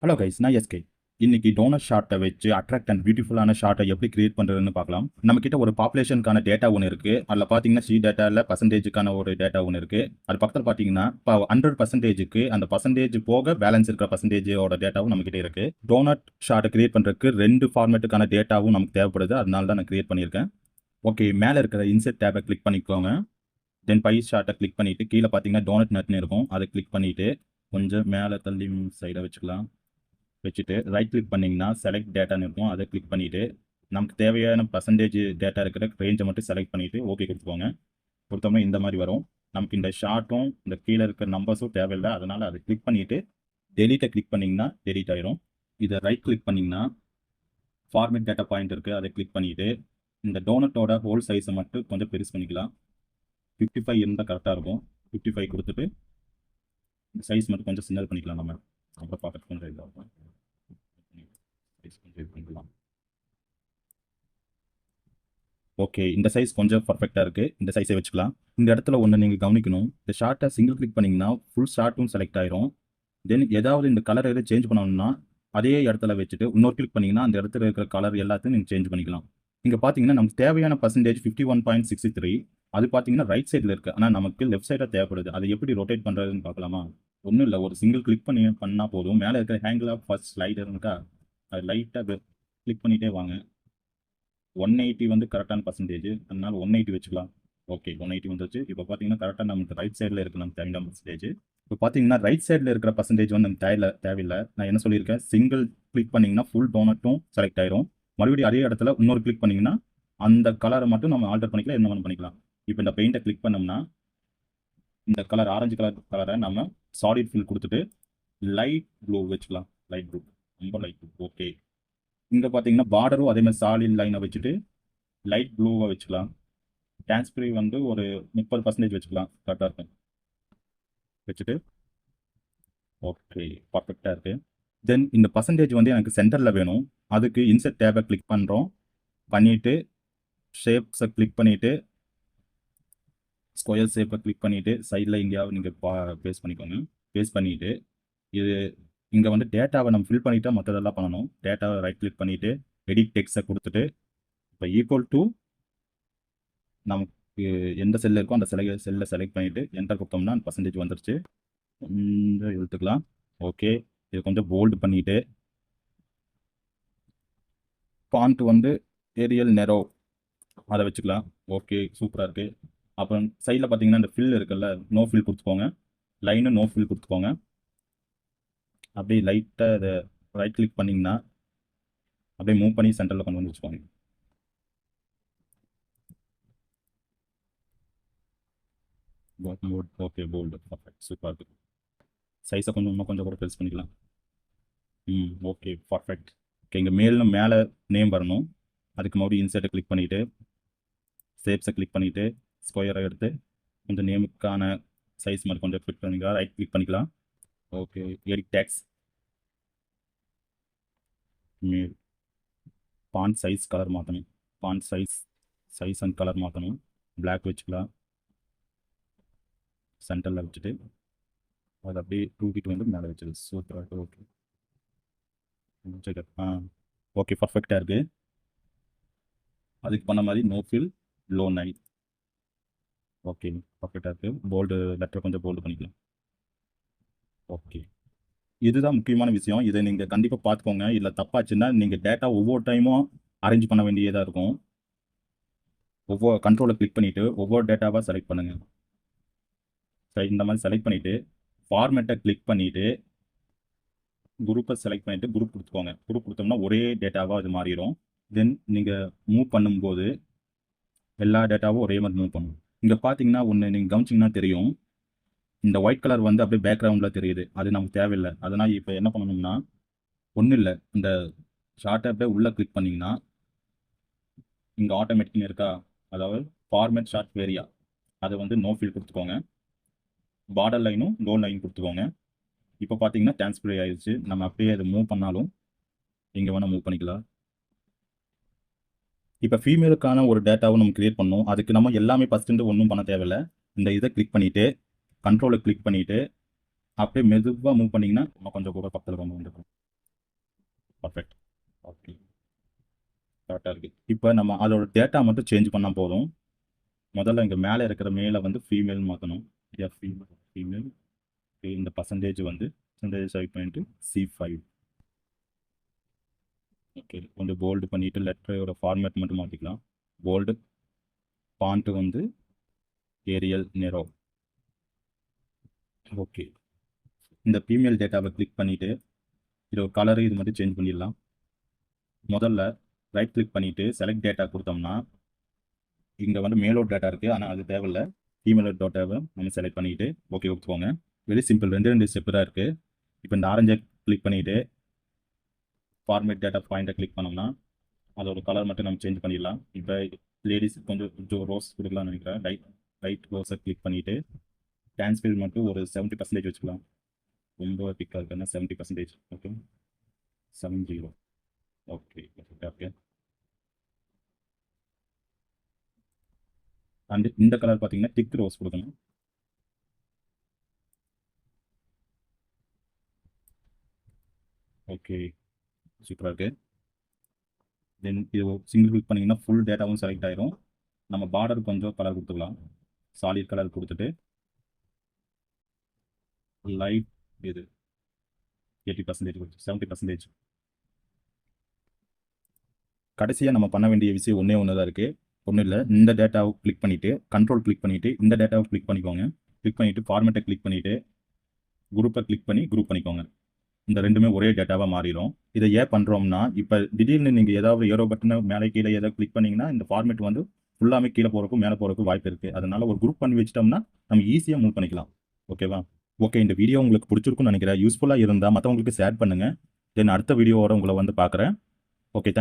Hello guys, நான் SK. இன்னைக்கு donut ஷார்ட்டை வச்சு அட்ராக்ட் அண்ட் பியூட்டிஃபுல்லான ஷார்ட்டை எப்படி கிரியேட் பண்ணுறதுன்னு பார்க்கலாம். நம்ம கிட்ட ஒரு பாப்புலேஷனுக்கான டேட்டா ஒன்று இருக்கு. அதில் பார்த்தீங்கன்னா சி டேட்டாவில் பர்சன்டேஜுக்கான ஒரு டேட்டா ஒன்று இருக்கு. அது பக்கத்தில் பார்த்தீங்கன்னா இப்போ 100%க்கு அந்த பர்சன்டேஜ் போக பேலன்ஸ் இருக்கிற பர்சன்டேஜோட டேட்டாவும் நம்ம கிட்ட இருக்கு. டோனட் ஷார்ட்டை கிரியேட் பண்ணுறதுக்கு 2 ஃபார்மேட்டுக்கான டேட்டாவும் நமக்கு தேவைப்படுது. அதனால தான் நான் கிரியேட் பண்ணியிருக்கேன். ஓகே, மேலே இருக்கிற இன்செர்ட் டேபை கிளிக் பண்ணிக்கோங்க. தென் பை ஷார்ட்டை கிளிக் பண்ணிட்டு கீழே பார்த்தீங்கன்னா டோனட் நட்னு இருக்கும். அதை கிளிக் பண்ணிட்டு கொஞ்சம் மேலே தள்ளி சைடை வச்சுக்கலாம். வச்சுட்டு ரைட் கிளிக் பண்ணிங்கன்னா செலக்ட் டேட்டான்னு இருக்கும். அதை கிளிக் பண்ணிவிட்டு நமக்கு தேவையான பர்சன்டேஜ் டேட்டா இருக்கிற ரேஞ்சை மட்டும் செலக்ட் பண்ணிவிட்டு ஓகே கொடுத்துக்கோங்க. கொடுத்தோம்னா இந்த மாதிரி வரும். நமக்கு இந்த ஷார்ட்டும் இந்த கீழே இருக்கிற நம்பர்ஸும் தேவையில்லை. அதனால் அதை கிளிக் பண்ணிவிட்டு டெலீட்டை கிளிக் பண்ணிங்கன்னா டெலீட் ஆயிரும். இதை ரைட் கிளிக் பண்ணிங்கன்னா ஃபார்மேட் டேட்டா பாயிண்ட் இருக்குது. அதை கிளிக் பண்ணிவிட்டு இந்த டோனட்டோட ஹோல் சைஸை மட்டும் கொஞ்சம் பெருசு பண்ணிக்கலாம். 55 இருந்தால் கரெக்டாக இருக்கும். 55 கொடுத்துட்டு இந்த சைஸ் மட்டும் கொஞ்சம் சின்னது பண்ணிக்கலாம். நம்ம அப்புறம் பார்க்கறதுக்கு கொஞ்சம் இதாகும். ஓகே, இந்த சைஸ் கொஞ்சம் பர்ஃபெக்டாக இருக்குது. இந்த சைஸை வச்சுக்கலாம். இந்த இடத்துல ஒன்று நீங்கள் கவனிக்கணும். இந்த ஷார்ட்டை சிங்கிள் கிளிக் பண்ணிங்கன்னா ஃபுல் ஷார்ட்டும் செலக்ட் ஆயிரும். தென் ஏதாவது இந்த கலர் எதாவது சேஞ்ச் பண்ணணும்னா அதே இடத்துல வச்சுட்டு இன்னொரு கிளிக் பண்ணிங்கன்னா அந்த இடத்துல இருக்கிற கலர் எல்லாத்தையும் நீங்கள் சேஞ்ச் பண்ணிக்கலாம். இங்கே பார்த்தீங்கன்னா நமக்கு தேவையான பர்சன்டேஜ் 51.63. அது பார்த்தீங்கன்னா ரைட் சைடில் இருக்குது. ஆனால் நமக்கு லெஃப்ட் சைடாக தேவைப்படுது. அதை எப்படி ரொட்டேட் பண்ணுறதுன்னு பார்க்கலாமா? ஒன்றும் இல்லை, ஒரு சிங்கிள் கிளிக் பண்ணால் போதும். மேலே இருக்கிற ஹேங்கிள் ஆஃப் ஃபர்ஸ்ட் ஸ்லைடர் இருக்கா, அது லைட்டாக கிளிக் பண்ணிகிட்டே வாங்க. 180 வந்து கரெக்டான பர்சன்டேஜ், அதனால 180 வச்சுக்கலாம். ஓகே, 180 வந்துச்சு. இப்போ பார்த்தீங்கன்னா கரெக்டாக நமக்கு ரைட் சைடில் இருக்குது நமக்கு தேவையான பர்சன்டேஜ். இப்போ பார்த்தீங்கன்னா ரைட் சைடில் இருக்கிற பர்சன்டேஜ் வந்து நமக்கு தேவையில்லை. நான் என்ன சொல்லியிருக்கேன், சிங்கிள் கிளிக் பண்ணிங்கன்னா ஃபுல் டோனட்டும் செலக்ட் ஆயிரும். மறுபடியும் அதே இடத்துல இன்னொரு கிளிக் பண்ணிங்கன்னா அந்த கலரை மட்டும் நம்ம ஆல்டர் பண்ணிக்கலாம், என்ன பண்ணிக்கலாம். இப்போ இந்த பெயிண்ட்டை கிளிக் பண்ணோம்னா இந்த கலர் ஆரஞ்சு கலரை நம்ம சாலிட் ஃபில் கொடுத்துட்டு லைட் ப்ளூ வச்சுக்கலாம். லைட் ப்ளூ, ரொம்ப லைட் ப்ளூ. ஓகே, இங்கே பார்த்தீங்கன்னா பார்டரும் அதே மாதிரி சாலிட் லைனை வச்சுட்டு லைட் ப்ளூவை வச்சுக்கலாம். டிரான்ஸ்பரி வந்து ஒரு 30% வச்சுக்கலாம், கரெக்டாக இருக்கும். வச்சுட்டு ஓகே, பர்ஃபெக்டாக இருக்குது. தென் இந்த பர்சன்டேஜ் வந்து எனக்கு சென்டரில் வேணும். அதுக்கு இன்செர்ட் டேபை கிளிக் பண்ணுறோம். பண்ணிவிட்டு ஷேப்ஸை கிளிக் பண்ணிவிட்டு ஸ்கொயர் ஷேப்பை கிளிக் பண்ணிவிட்டு சைடில் எங்கேயாவது நீங்கள் பேஸ்ட் பண்ணிக்கோங்க. பேஸ்ட் பண்ணிவிட்டு இது இங்கே வந்து டேட்டாவை நம்ம ஃபில் பண்ணிவிட்டா மற்றதெல்லாம் பண்ணணும். டேட்டாவை ரைட் கிளிக் பண்ணிவிட்டு எடிட் டெக்ஸ்ட்டை கொடுத்துட்டு இப்போ ஈக்குவல் டு நமக்கு எந்த செல்லில் இருக்கோ அந்த செல்லை செலக்ட் பண்ணிவிட்டு என்டர் கொடுத்தோம்னா அந்த பர்சன்டேஜ் வந்துருச்சு. கொஞ்சம் எழுத்துக்கலாம். ஓகே, இது கொஞ்சம் போல்டு பண்ணிவிட்டு ஃபாண்ட் வந்து ஏரியல் நெரோ அதை வச்சுக்கலாம். ஓகே, சூப்பராக இருக்குது. அப்புறம் சைடில் பார்த்தீங்கன்னா இந்த ஃபில் இருக்குல்ல, நோ ஃபில் கொடுத்துக்கோங்க. லைனு நோ ஃபில் கொடுத்துக்கோங்க. அப்படியே லைட்டாக அதை ரைட் கிளிக் பண்ணிங்கன்னா அப்படியே மூவ் பண்ணி சென்டரில் கொண்டு வந்து வச்சுக்கோங்க. ஓகே, போல்டு, பர்ஃபெக்ட், சூப்பராக இருக்குது. சைஸை இன்னும் கொஞ்சம் கூட பெருசு பண்ணிக்கலாம். Okay, perfect. ஓகே, இங்கே மேலே நேம் வரணும். அதுக்கு மறுபடியும் இன்சர்ட்டை கிளிக் பண்ணிவிட்டு ஷேப்ஸை கிளிக் பண்ணிவிட்டு ஸ்கொயரை எடுத்து கொஞ்சம் நேமுக்கான சைஸ் மாதிரி கொஞ்சம் கிளிக் பண்ணிக்கலாம். ரைட் கிளிக் பண்ணிக்கலாம். Okay, edit text, font size colour மாற்றணும். ஃபாண்ட் சைஸ் அண்ட் கலர் மாற்றணும். பிளாக் வச்சுக்கலாம். சென்டரில் வச்சுட்டு அது அப்படியே தூக்கிட்டு வந்து மேலே வச்சுது. சூப்பராக. ஓகே, ஓகே, பர்ஃபெக்டாக இருக்குது. அதுக்கு பண்ண மாதிரி நோ ஃபில் லோ நைட். ஓகே, பர்ஃபெக்டாக இருக்குது. போல்டு லெட்டர் கொஞ்சம் போல்டு பண்ணிக்கலாம். ஓகே, இதுதான் முக்கியமான விஷயம். இதை நீங்கள் கண்டிப்பாக பார்த்துக்கோங்க. இல்லை தப்பாச்சுன்னா நீங்கள் டேட்டா ஒவ்வொரு டைமும் அரேஞ்ச் பண்ண வேண்டியதாக இருக்கும். ஒவ்வொரு கண்ட்ரோலை கிளிக் பண்ணிவிட்டு ஒவ்வொரு டேட்டாவாக செலக்ட் பண்ணுங்கள். சரி, இந்த மாதிரி செலக்ட் பண்ணிவிட்டு ஃபார்மேட்டை கிளிக் பண்ணிவிட்டு குரூப்பை செலக்ட் பண்ணிவிட்டு குரூப் கொடுத்துக்கோங்க. குரூப் கொடுத்தோம்னா ஒரே டேட்டாவாக அது மாறிடும். தென் நீங்கள் மூவ் பண்ணும்போது எல்லா டேட்டாவும் ஒரே மாதிரி மூவ் பண்ணும். இங்கே பார்த்தீங்கன்னா ஒன்று நீங்கள் கவனிச்சிங்கன்னா தெரியும், இந்த ஒயிட் கலர் வந்து அப்படியே பேக்ரவுண்டில் தெரியுது. அது நமக்கு தேவையில்லை. அதனால் இப்போ என்ன பண்ணணும்னா ஒன்றும் இல்லை, இந்த ஷார்ட்டை அப்படியே உள்ளே கிளிக் பண்ணிங்கன்னா இங்கே ஆட்டோமேட்டிக்னு இருக்கா, அதாவது ஃபார்மேட் ஷார்ட் வேரியா, அதை வந்து நோ ஃபில் கொடுத்துக்கோங்க. பார்டர் லைனும் லோ லைன் கொடுத்துக்கோங்க. இப்போ பார்த்தீங்கன்னா டிரான்ஸ்பரி ஆயிடுச்சு. நம்ம அப்படியே அதை மூவ் பண்ணாலும் இங்கே வேணால் மூவ் பண்ணிக்கலாம். இப்போ ஃபீமேலுக்கான ஒரு டேட்டாவும் நம்ம கிரியேட் பண்ணணும். அதுக்கு நம்ம எல்லாமே ஃபஸ்ட்டு ஒன்றும் பண்ண தேவையில்லை. இந்த இதை கிளிக் பண்ணிவிட்டு கண்ட்ரோலை கிளிக் பண்ணிவிட்டு அப்படியே மெதுவாக மூவ் பண்ணிங்கன்னா நம்ம கொஞ்சம் கூட பக்கத்தில் கொண்டு வந்துருக்கோம். பர்ஃபெக்ட். ஓகே, கரெக்டாக இருக்குது. இப்போ நம்ம அதோட டேட்டா மட்டும் சேஞ்ச் பண்ணால் போதும். முதல்ல இங்கே மேலே இருக்கிற மேலே வந்து ஃபீமேல் மாற்றணும். ஃபீமேல். இந்த பர்சன்டேஜ் வந்து பர்சன்டேஜ் பாயிண்ட் C5. ஓகே, கொஞ்சம் போல்டு பண்ணிவிட்டு லெட்டரோட ஃபார்மேட் மட்டும் மாற்றிக்கலாம். போல்டு, பாண்ட்டு வந்து ஏரியல் நெரோ. ஓகே, இந்த ஃபீமேல் டேட்டாவை கிளிக் பண்ணிவிட்டு இதோட கலரு இது மட்டும் சேஞ்ச் பண்ணிடலாம். முதல்ல ரைட் கிளிக் பண்ணிவிட்டு செலக்ட் டேட்டா கொடுத்தோம்னா இங்கே வந்து மேலோட டேட்டா இருக்குது, ஆனால் அது தேவையில்லை. ஃபீமேலோட டேட்டாவை நம்ம செலக்ட் பண்ணிவிட்டு ஓகே கொடுத்துக்கோங்க. வெரி சிம்பிள், ரெண்டு ஸ்டெப்பு தான் இருக்குது. இப்போ இந்த ஆரஞ்சை கிளிக் பண்ணிவிட்டு ஃபார்மேட் டேட்டா பாயிண்ட்டை கிளிக் பண்ணோம்னா அதோட கலர் மட்டும் நம்ம சேஞ்ச் பண்ணிடலாம். இப்போ லேடிஸ் கொஞ்சம் ரோஸ் கொடுக்கலாம்னு நினைக்கிறேன். லைட் ரோஸை கிளிக் பண்ணிவிட்டு டான்ஸ் ஃபீல்ட் மட்டும் ஒரு 70% வச்சுக்கலாம். ரொம்ப பிக்காக இருக்குன்னா 70%. ஓகே, 70. Okay, okay. அண்ட் இந்த கலர் பார்த்தீங்கன்னா திக் ரோஸ் கொடுக்கணும். ஓகே, சூப்பராக இருக்குது. தென் இது சிங்கிள் கிளிக் பண்ணிங்கன்னா ஃபுல் டேட்டாவும் செலக்ட் ஆயிரும். நம்ம பார்டர் கொஞ்சம் கலர் கொடுத்துக்கலாம். சாலிட் கலர் கொடுத்துட்டு லைட் இது 80%, 70%. கடைசியாக நம்ம பண்ண வேண்டிய விஷயம் ஒன்றே ஒன்று தான் இருக்குது. ஒன்றும் இல்லை, இந்த டேட்டாவை கிளிக் பண்ணிவிட்டு கண்ட்ரோல் கிளிக் பண்ணிவிட்டு இந்த டேட்டாவை கிளிக் பண்ணிக்கோங்க. கிளிக் பண்ணிவிட்டு ஃபார்மேட்டை கிளிக் பண்ணிவிட்டு குரூப்பை கிளிக் பண்ணி குரூப் பண்ணிக்கோங்க. இந்த ரெண்டுமே ஒரே டேட்டாவாக மாறிடும். இதை ஏன் பண்ணுறோம்னா, இப்போ திடீர்னு நீங்கள் ஏதாவது ஏரோ பட்டனை மேலே கீழே ஏதாவது கிளிக் பண்ணிங்கன்னா இந்த ஃபார்மேட் வந்து ஃபுல்லாமே கீழே போகிறக்கும் மேலே போகிறக்கும் வாய்ப்பு இருக்குது. அதனால் ஒரு குரூப் பண்ணி வச்சிட்டோம்னா நம்ம ஈஸியாக மூவ் பண்ணிக்கலாம். ஓகேவா? ஓகே, இந்த வீடியோ உங்களுக்கு பிடிச்சிருக்குன்னு நினைக்கிறேன். யூஸ்ஃபுல்லாக இருந்தால் மற்றவங்களுக்கு ஷேர் பண்ணுங்கள். தென் அடுத்த வீடியோவோட உங்களை வந்து பார்க்குறேன். Okay, thank